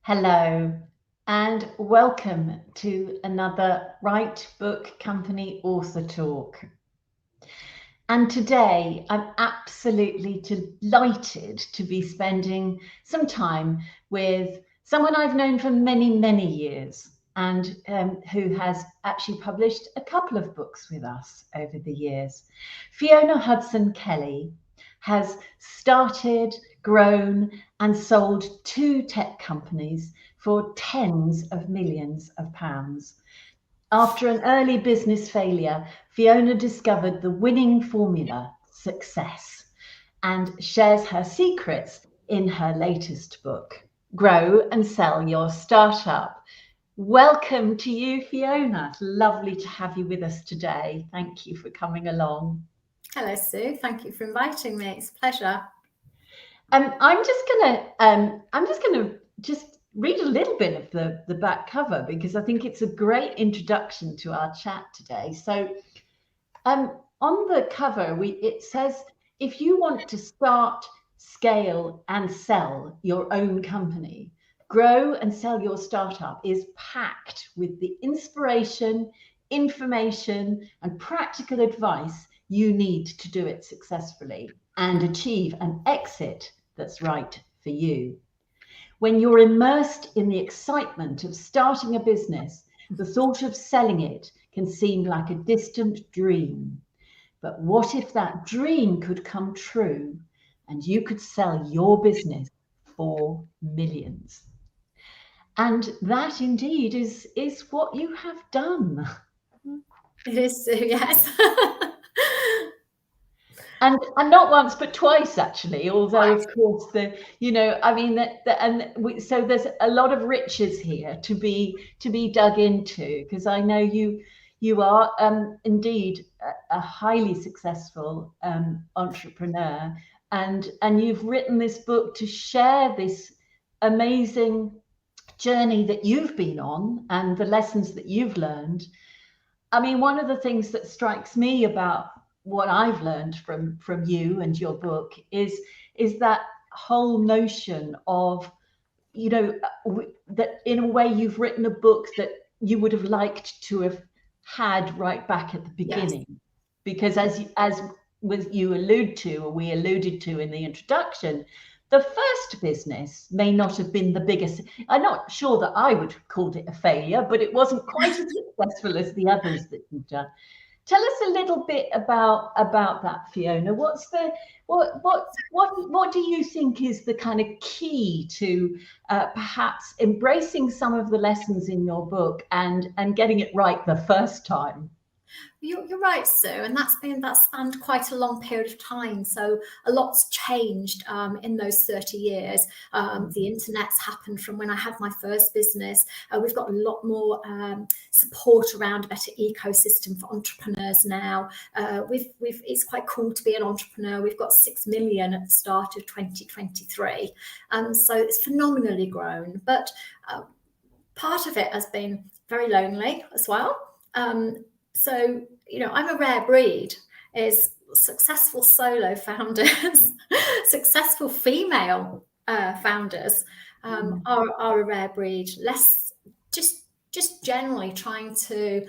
Hello, and welcome to another Write Book Company Author Talk. And today I'm absolutely delighted to be spending some time with someone I've known for many, many years and who has actually published a couple of books with us over the years. Fiona Hudson-Kelly has started, grown, and sold 2 tech companies for tens of millions of pounds. After an early business failure, Fiona discovered the winning formula, success, and shares her secrets in her latest book, Grow and Sell Your Startup. Welcome to you, Fiona. Lovely to have you with us today. Thank you for coming along. Hello, Sue. Thank you for inviting me. It's a pleasure. I'm just gonna read a little bit of the back cover because I think it's a great introduction to our chat today. So, on the cover, it says, if you want to start, scale, and sell your own company, Grow and Sell Your Startup is packed with the inspiration, information, and practical advice you need to do it successfully and achieve an exit that's right for you. When you're immersed in the excitement of starting a business, the thought of selling it can seem like a distant dream. But what if that dream could come true and you could sell your business for millions? And that indeed is what you have done. It is, Sue, yes. And not once but twice, actually, although Right. of course so there's a lot of riches here to be dug into, because I know you are indeed a highly successful entrepreneur, and you've written this book to share this amazing journey that you've been on and the lessons that you've learned. I mean, one of the things that strikes me about what I've learned from you and your book is that whole notion of, that in a way you've written a book that you would have liked to have had right back at the beginning. Yes. Because we alluded to in the introduction, the first business may not have been the biggest. I'm not sure that I would have called it a failure, but it wasn't quite as successful as the others that you've done. Tell us a little bit about that, Fiona. What do you think is the kind of key to perhaps embracing some of the lessons in your book and getting it right the first time? You're right, Sue, and that's spanned quite a long period of time. So a lot's changed in those 30 years. The internet's happened from when I had my first business. We've got a lot more support around a better ecosystem for entrepreneurs now. It's quite cool to be an entrepreneur. We've got 6 million at the start of 2023, so it's phenomenally grown. But part of it has been very lonely as well. So, I'm a rare breed. Is successful solo founders, successful female founders are a rare breed. Less just generally trying to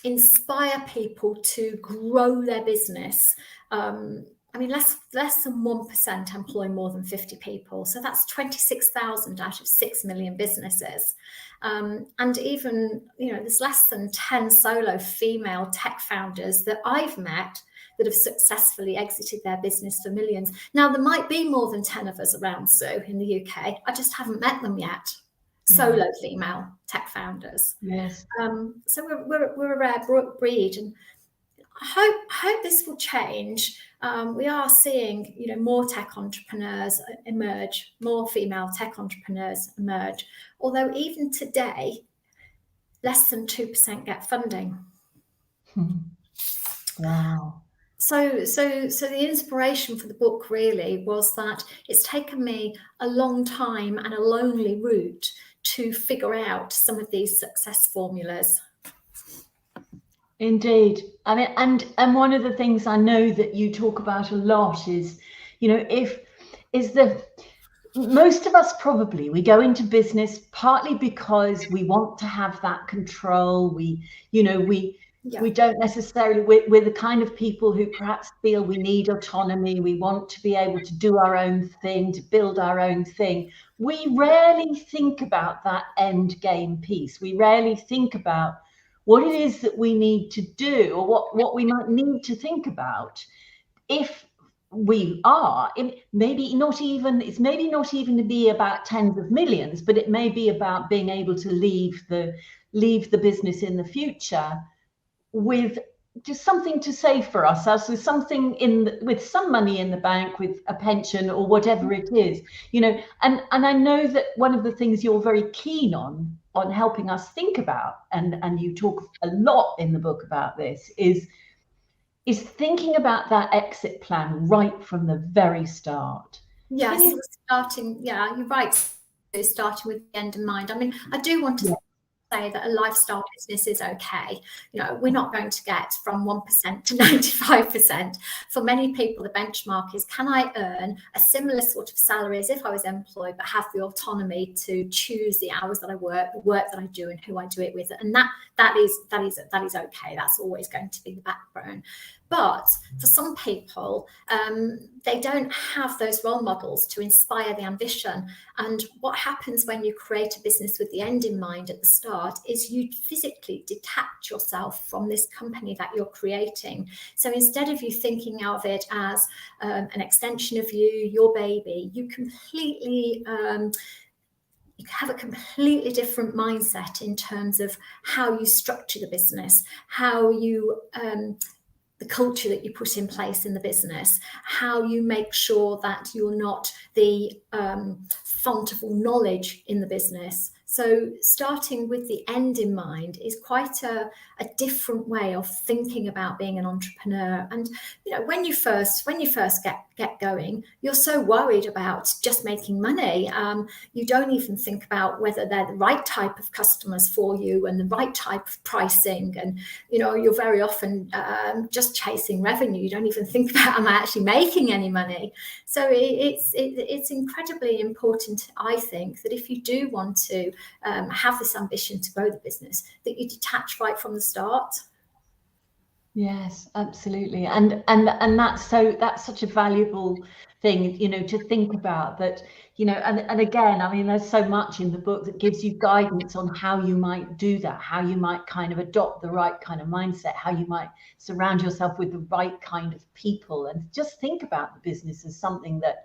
inspire people to grow their business. Less than 1% employ more than 50 people. So that's 26,000 out of 6 million businesses. And even, there's less than 10 solo female tech founders that I've met that have successfully exited their business for millions. Now, there might be more than 10 of us around, Sue, in the UK. I just haven't met them yet. Solo female tech founders. Yes. So we're a rare breed, and I hope this will change. We are seeing, more tech entrepreneurs emerge, more female tech entrepreneurs emerge. Although even today, less than 2% get funding. Wow. So the inspiration for the book really was that it's taken me a long time and a lonely route to figure out some of these success formulas. Indeed. I mean, and one of the things I know that you talk about a lot is, most of us probably, we go into business partly because we want to have that control. We don't necessarily, we're the kind of people who perhaps feel we need autonomy. We want to be able to do our own thing, to build our own thing. We rarely think about that end game piece. We rarely think about what it is that we need to do, or what we might need to think about if we are. It's maybe not even to be about tens of millions, but it may be about being able to leave the business in the future with just something to save for ourselves, with with some money in the bank, with a pension or whatever it is, and I know that one of the things you're very keen on helping us think about, and you talk a lot in the book about this, is thinking about that exit plan right from the very start. Yes, you're right. So starting with the end in mind. I mean, I do want to say that a lifestyle business is okay. We're not going to get from 1% to 95%. For many people, the benchmark is, can I earn a similar sort of salary as if I was employed, but have the autonomy to choose the hours that I work, the work that I do, and who I do it with? And that is okay. That's always going to be the backbone. But for some people, they don't have those role models to inspire the ambition. And what happens when you create a business with the end in mind at the start is you physically detach yourself from this company that you're creating. So instead of you thinking of it as an extension of you, your baby, you completely... you have a completely different mindset in terms of how you structure the business, how you... the culture that you put in place in the business, how you make sure that you're not the font of all knowledge in the business. So starting with the end in mind is quite a different way of thinking about being an entrepreneur. And when you first get going, you're so worried about just making money. You don't even think about whether they're the right type of customers for you and the right type of pricing. And you're very often just chasing revenue. You don't even think about, am I actually making any money? So it's incredibly important, I think, that if you do want to have this ambition to grow the business, that you detach right from the start. Yes, absolutely. And that's such a valuable thing, to think about that, and again, I mean, there's so much in the book that gives you guidance on how you might do that, how you might kind of adopt the right kind of mindset, how you might surround yourself with the right kind of people, and just think about the business as something that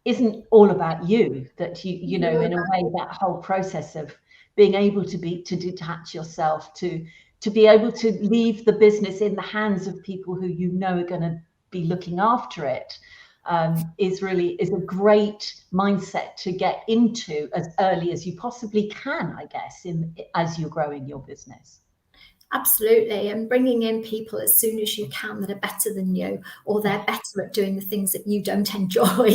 isn't all about you, that you know, in a way, that whole process of being able to detach yourself, to be able to leave the business in the hands of people who are going to be looking after it, is a great mindset to get into as early as you possibly can, I guess, as you're growing your business. Absolutely, and bringing in people as soon as you can that are better than you, or they're better at doing the things that you don't enjoy,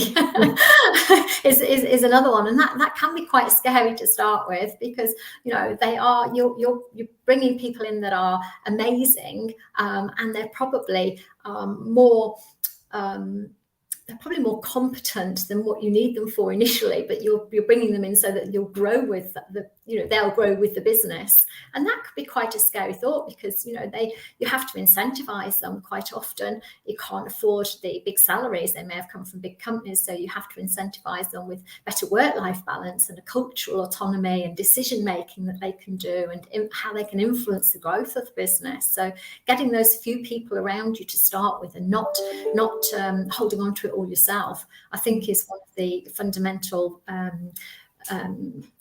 is another one, and that can be quite scary to start with, because you're bringing people in that are amazing, and they're probably more competent than what you need them for initially, but you're bringing them in so that you'll grow with they'll grow with the business. And that could be quite a scary thought, because you have to incentivize them quite often. You can't afford the big salaries. They may have come from big companies, so you have to incentivize them with better work-life balance and a cultural autonomy and decision making that they can do, and how they can influence the growth of the business. So getting those few people around you to start with, and not holding on to it all yourself, I think is one of the fundamental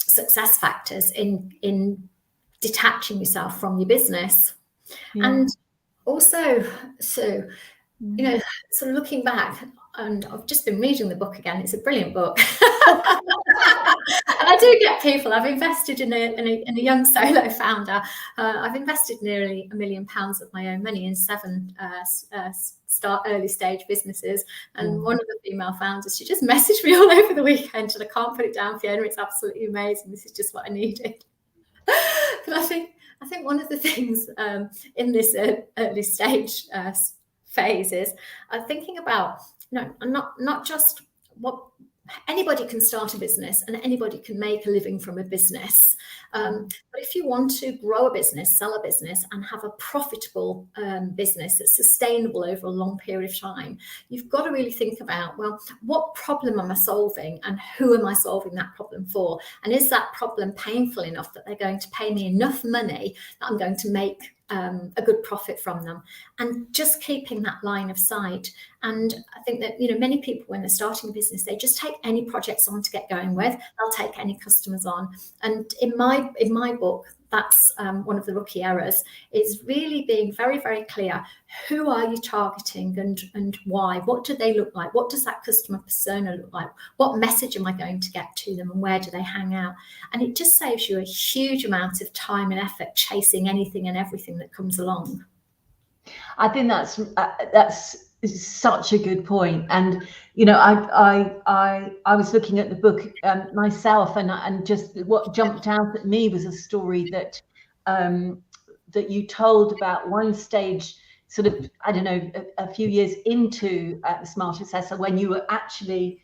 success factors in detaching yourself from your business. And also, so sort of looking back, and I've just been reading the book again. It's a brilliant book. And I do get people. I've invested in a young solo founder. I've invested nearly £1 million of my own money in 7 early stage businesses. And one of the female founders, she just messaged me all over the weekend, and I can't put it down, Fiona. It's absolutely amazing. This is just what I needed. But I think one of the things in this early stage phase is thinking about not just anybody can start a business and anybody can make a living from a business. But if you want to grow a business, sell a business, and have a profitable business that's sustainable over a long period of time, you've got to really think about, well, what problem am I solving and who am I solving that problem for? And is that problem painful enough that they're going to pay me enough money that I'm going to make a good profit from them? And just keeping that line of sight. And I think that, you know, many people, when they're starting a business, they just take any projects on to get going with. They'll take any customers on. And in my book, that's one of the rookie errors, is really being very, very clear. Who are you targeting and why? What do they look like? What does that customer persona look like? What message am I going to get to them, and where do they hang out? And it just saves you a huge amount of time and effort chasing anything and everything that comes along. I think that's such a good point. And you know, I was looking at the book myself, and just what jumped out at me was a story that that you told about one stage, sort of, I don't know, a few years into the Smart Assessor, when you were actually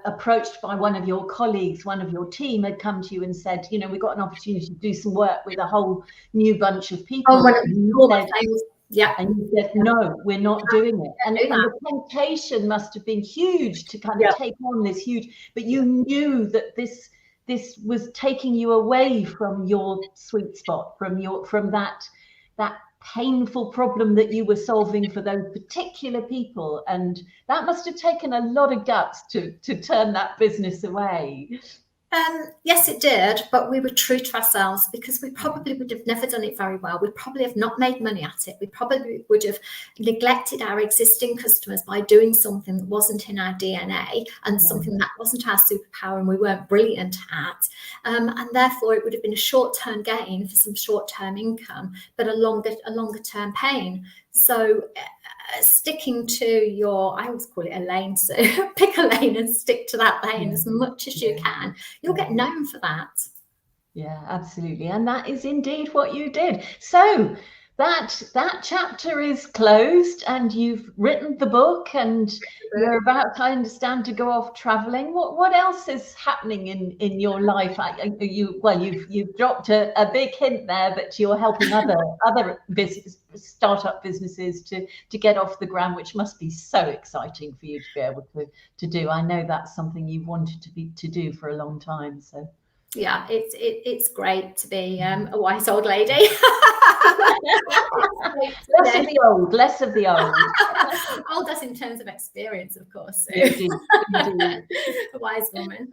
approached by one of your colleagues. One of your team had come to you and said, you know, we've got an opportunity to do some work with a whole new bunch of people. Yeah. And you said, no, we're not doing it. And the temptation must have been huge to kind of take on this huge, but you knew that this was taking you away from your sweet spot, from that painful problem that you were solving for those particular people. And that must have taken a lot of guts to turn that business away. Yes, it did, but we were true to ourselves, because we probably would have never done it very well. We probably have not made money at it. We probably would have neglected our existing customers by doing something that wasn't in our DNA and something that wasn't our superpower and we weren't brilliant at. And therefore, it would have been a short-term gain for some short-term income, but a longer-term pain. So sticking to your, I always call it a lane, so pick a lane and stick to that lane as much as you can. You'll get known for that. Yeah, absolutely. And that is indeed what you did. So that chapter is closed, and you've written the book, and you're about, I understand, to go off traveling. What else is happening in your life? You've dropped a big hint there, but you're helping other startup businesses to get off the ground, which must be so exciting for you to be able to do. I know that's something you've wanted to do for a long time. So yeah, it's great to be a wise old lady. Less of the old. Old us in terms of experience, of course. So. Indeed. A wise woman.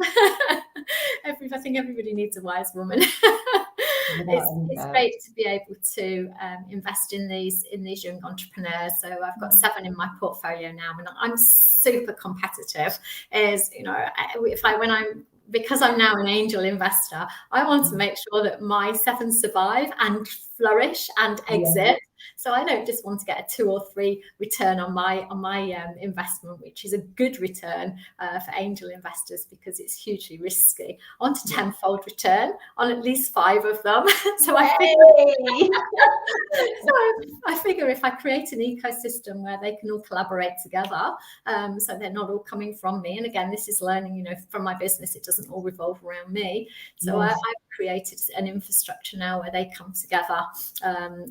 I think everybody needs a wise woman. It's great to be able to invest in these young entrepreneurs. So I've got 7 in my portfolio now, and I'm super competitive. Because I'm now an angel investor, I want to make sure that my 7 survive and flourish and exit. So I don't just want to get a 2 or 3 return on my investment, which is a good return for angel investors, because it's hugely risky. I want a 10-fold return on at least 5 of them. So I figure if I create an ecosystem where they can all collaborate together, so they're not all coming from me. And again, this is learning, you know, from my business. It doesn't all revolve around me. So I've created an infrastructure now where they come together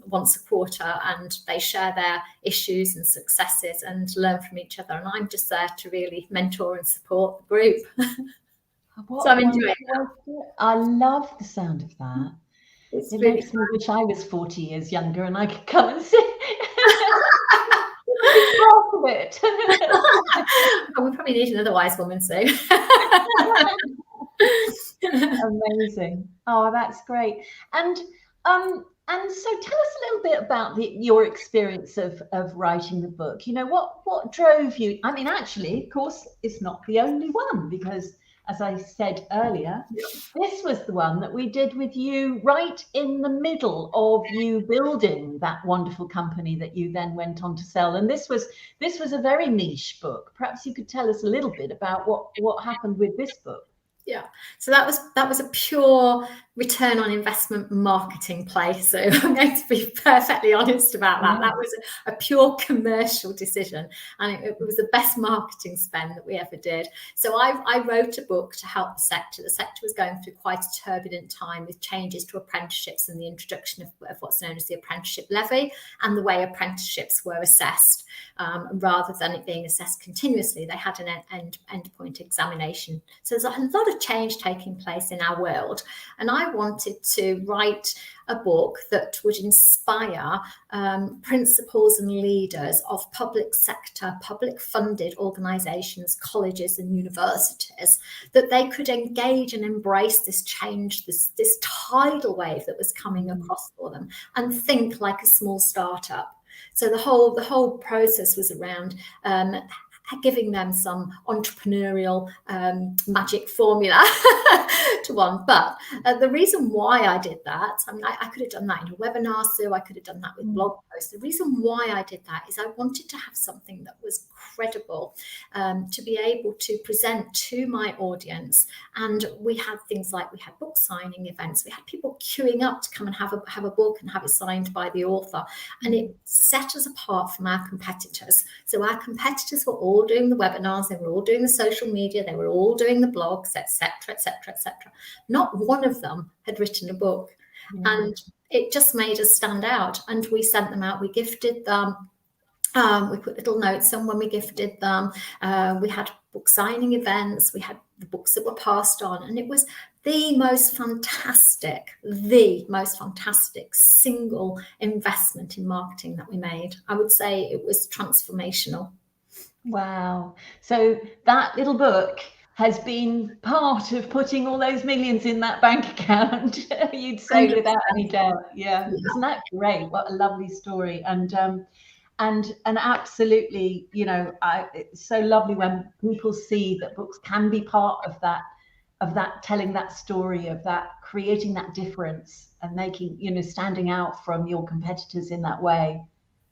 once a quarter, and they share their issues and successes and learn from each other. And I'm just there to really mentor and support the group. So I'm enjoying it. I love the sound of that. It really makes me wish I was 40 years younger and I could come and see part of it. Oh, we probably need another wise woman soon. Amazing. Oh, that's great. And so tell us a little bit about your experience of writing the book. You know, what drove you? I mean, actually, of course, it's not the only one, because as I said earlier, this was the one that we did with you right in the middle of you building that wonderful company that you then went on to sell. And this was a very niche book. Perhaps you could tell us a little bit about what happened with this book. Yeah, so that was a pure return on investment marketing play. So I'm going to be perfectly honest about that. That was a pure commercial decision, and it was the best marketing spend that we ever did. So I wrote a book to help the sector. The sector was going through quite a turbulent time with changes to apprenticeships and the introduction of what's known as the apprenticeship levy and the way apprenticeships were assessed. Rather than it being assessed continuously, they had an endpoint examination. So there's a lot of change taking place in our world, and I wanted to write a book that would inspire principals and leaders of public sector, public funded organisations, colleges and universities, that they could engage and embrace this change, this tidal wave that was coming across for them, and think like a small startup. So the whole process was around giving them some entrepreneurial magic formula to one. But the reason why I did that, I mean, I could have done that in a webinar, so I could have done that with blog posts. The reason why I did that is I wanted to have something that was credible, to be able to present to my audience. And we had things like, we had book signing events, we had people queuing up to come and have a book and have it signed by the author. And it set us apart from our competitors. So our competitors were all doing the webinars, they were all doing the social media, they were all doing the blogs, etc., etc., etc. Not one of them had written a book. And it just made us stand out. And we sent them out, we gifted them, we put little notes on when we gifted them, we had book signing events, we had the books that were passed on, and it was the most fantastic single investment in marketing that we made. I would say it was transformational. Wow. So that little book has been part of putting all those millions in that bank account, you'd say, 100%. Without any doubt. Yeah. Isn't that great? What a lovely story. And absolutely, you know, it's so lovely when people see that books can be part of that telling that story, of that creating that difference and making, you know, standing out from your competitors in that way.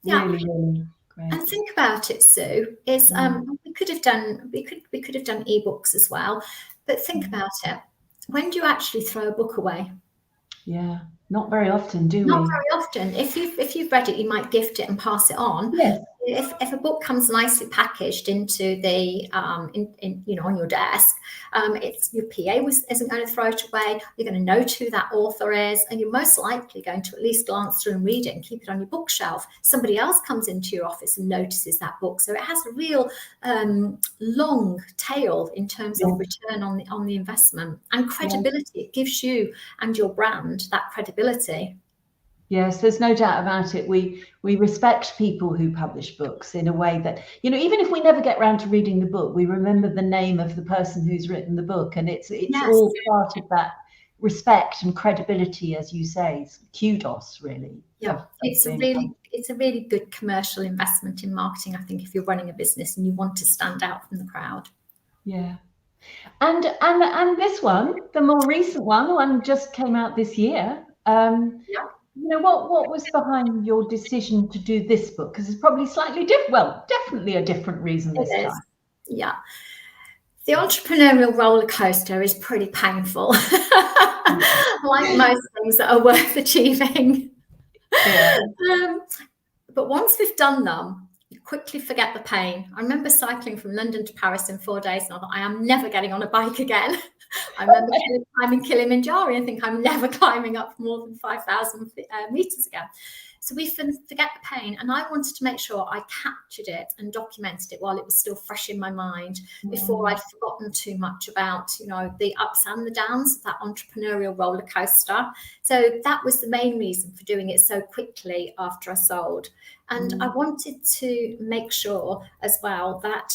Yeah. Really, really great. And think about it, Sue, is we could have done ebooks as well, but think about it. When do you actually throw a book away? Yeah, not very often, do we? Not very often. If you've read it, you might gift it and pass it on. Yes. If a book comes nicely packaged into the you know, on your desk, it's your PA isn't going to throw it away. You're going to know who that author is, and you're most likely going to at least glance through and read it and keep it on your bookshelf. Somebody else comes into your office and notices that book, so it has a real long tail in terms of return on the investment and credibility. It gives you and your brand that credibility. Yes, there's no doubt about it. We respect people who publish books in a way that, you know, even if we never get round to reading the book, we remember the name of the person who's written the book, and it's all part of that respect and credibility, as you say. Kudos, really. Yeah, it's a really good commercial investment in marketing, I think, if you're running a business and you want to stand out from the crowd. Yeah. And this one, the more recent one just came out this year. You know, what was behind your decision to do this book? Because it's probably slightly different. Well, definitely a different reason this time. Yeah. The entrepreneurial roller coaster is pretty painful, like most things that are worth achieving. Yeah. But once we've done them, you quickly forget the pain. I remember cycling from London to Paris in 4 days, and I thought, I am never getting on a bike again. I remember climbing Kilimanjaro and think I'm never climbing up more than 5,000 meters again. So we forget the pain, and I wanted to make sure I captured it and documented it while it was still fresh in my mind, before I'd forgotten too much about, you know, the ups and the downs of that entrepreneurial roller coaster. So that was the main reason for doing it so quickly after I sold. And I wanted to make sure as well that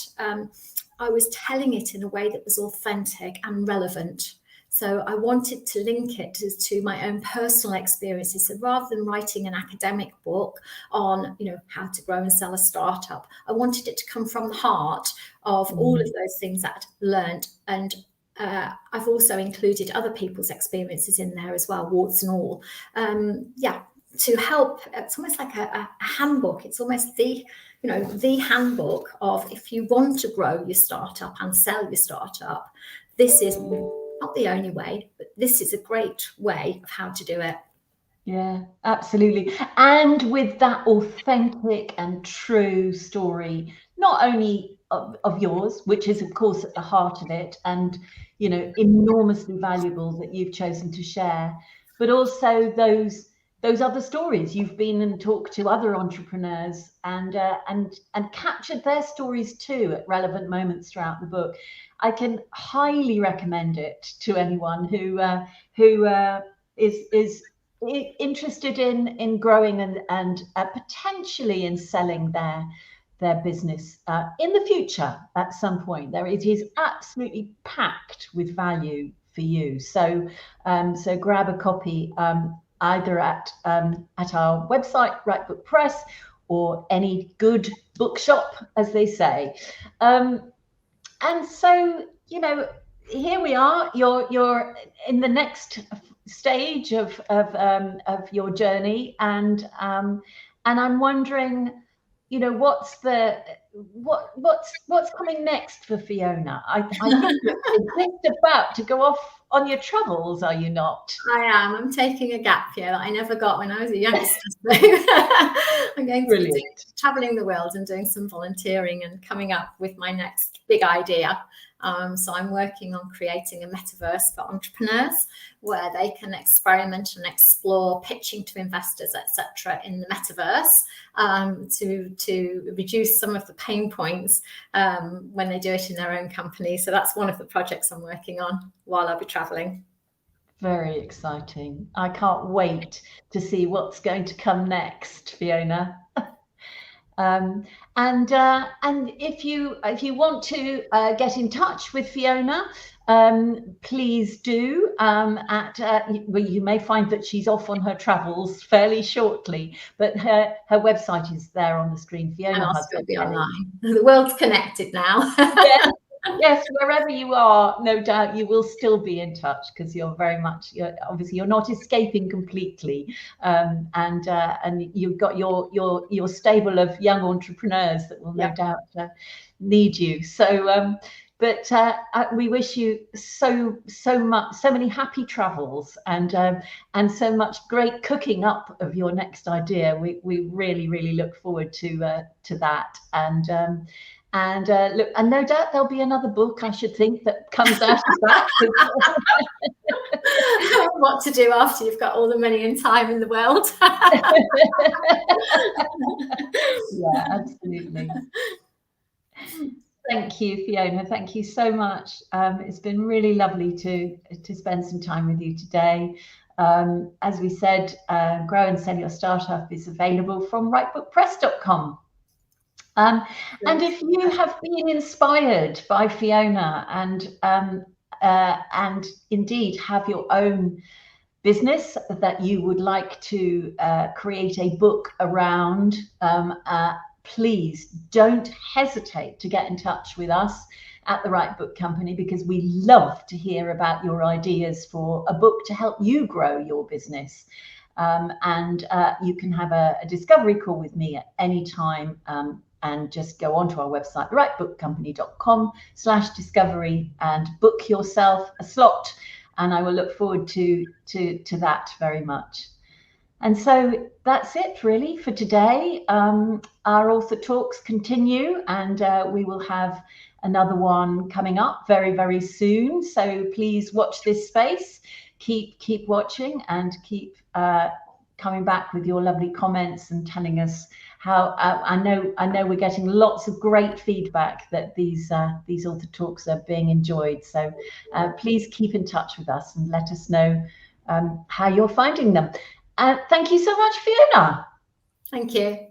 I was telling it in a way that was authentic and relevant. So I wanted to link it to my own personal experiences. So rather than writing an academic book on, you know, how to grow and sell a startup, I wanted it to come from the heart of all of those things that I'd learned. And I've also included other people's experiences in there as well, warts and all. To help. It's almost like a handbook. It's almost the handbook of, if you want to grow your startup and sell your startup, this is not the only way, but this is a great way of how to do it. Yeah, absolutely. And with that authentic and true story, not only of yours, which is of course at the heart of it, and enormously valuable that you've chosen to share, but also those other stories. You've been and talked to other entrepreneurs and captured their stories too at relevant moments throughout the book. I can highly recommend it to anyone who is interested in growing and potentially in selling their business in the future at some point. It is absolutely packed with value for you. So grab a copy either at our website, Right Book Press, or any good bookshop, as they say. And so here we are. You're in the next stage of your journey, and I'm wondering, what's coming next for Fiona? I think you're just about to go off on your travels, are you not? I am. I'm taking a gap year that I never got when I was a youngster. I'm going to be traveling the world and doing some volunteering and coming up with my next big idea. So I'm working on creating a metaverse for entrepreneurs where they can experiment and explore pitching to investors, etc., in the metaverse to reduce some of the pain points when they do it in their own company. So that's one of the projects I'm working on while I'll be traveling. Very exciting. I can't wait to see what's going to come next, Fiona. And if you want to get in touch with Fiona, please do. Well, you may find that she's off on her travels fairly shortly, but her website is there on the screen. Fiona Hudson-Kelly. Be online. The world's connected now. Yes, wherever you are, no doubt you will still be in touch, because you're obviously you're not escaping completely, and you've got your stable of young entrepreneurs that will no doubt need you. So, but we wish you so many happy travels and so much great cooking up of your next idea. We really look forward to that. And look, and no doubt there'll be another book, I should think, that comes out of that. What to do after you've got all the money and time in the world. Yeah, absolutely. Thank you, Fiona. Thank you so much. It's been really lovely to spend some time with you today. As we said, Grow and Sell Your Startup is available from rightbookpress.com. And if you have been inspired by Fiona and indeed have your own business that you would like to create a book around, please don't hesitate to get in touch with us at the Right Book Company, because we love to hear about your ideas for a book to help you grow your business. And you can have a discovery call with me at any time. And just go onto our website, rightbookcompany.com/discovery, and book yourself a slot. And I will look forward to that very much. And so that's it really for today. Our author talks continue, and we will have another one coming up very soon. So please watch this space. Keep watching and keep coming back with your lovely comments and telling us how. I know we're getting lots of great feedback that these author talks are being enjoyed. So please keep in touch with us and let us know how you're finding them. Thank you so much, Fiona. Thank you.